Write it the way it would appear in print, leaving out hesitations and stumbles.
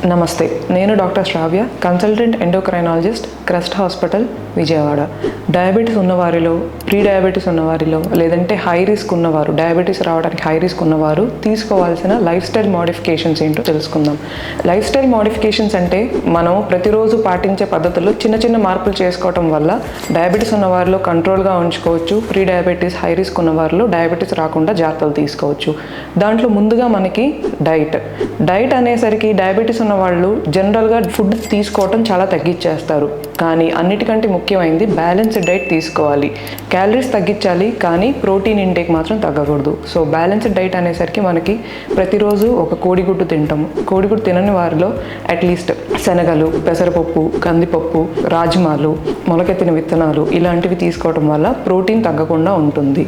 నమస్తే, నేను doctor Shravya, consultant endocrinologist, Crest Hospital, Vijayawada. Diabetes ఉన్నవారిలో, ప్రీ డయాబెటీస్ ఉన్నవారిలో, లేదంటే హై రిస్క్ ఉన్నవారు, డయాబెటీస్ రావడానికి హై రిస్క్ ఉన్నవారు తీసుకోవాల్సిన లైఫ్ స్టైల్ మోడిఫికేషన్స్ ఏంటో తెలుసుకుందాం. లైఫ్ స్టైల్ మోడిఫికేషన్స్ అంటే మనం ప్రతిరోజు పాటించే పద్ధతుల్లో చిన్న చిన్న మార్పులు చేసుకోవటం వల్ల డయాబెటీస్ ఉన్నవారిలో కంట్రోల్గా ఉంచుకోవచ్చు. ప్రీ డయాబెటీస్, హై రిస్క్ ఉన్నవారిలో డయాబెటీస్ రాకుండా జాగ్రత్తలు తీసుకోవచ్చు. దాంట్లో ముందుగా మనకి డైట్ అనేసరికి డయాబెటీస్ ఉన్న వాళ్ళు జనరల్గా ఫుడ్ తీసుకోవటం చాలా తగ్గించేస్తారు. కానీ అన్నిటికంటే ముఖ్యమైనది బ్యాలెన్స్డ్ డైట్ తీసుకోవాలి. క్యాలరీస్ తగ్గించాలి, కానీ ప్రోటీన్ ఇంటేక్ మాత్రం తగ్గకూడదు. సో బ్యాలెన్స్డ్ డైట్ అనేసరికి మనకి ప్రతిరోజు ఒక కోడిగుడ్డు తింటాము. కోడిగుడ్డు తినని వారిలో అట్లీస్ట్ శనగలు, పెసరపప్పు, కందిపప్పు, రాజ్మాలు, మొలకెత్తిన విత్తనాలు ఇలాంటివి తీసుకోవడం వల్ల ప్రోటీన్ తగ్గకుండా ఉంటుంది.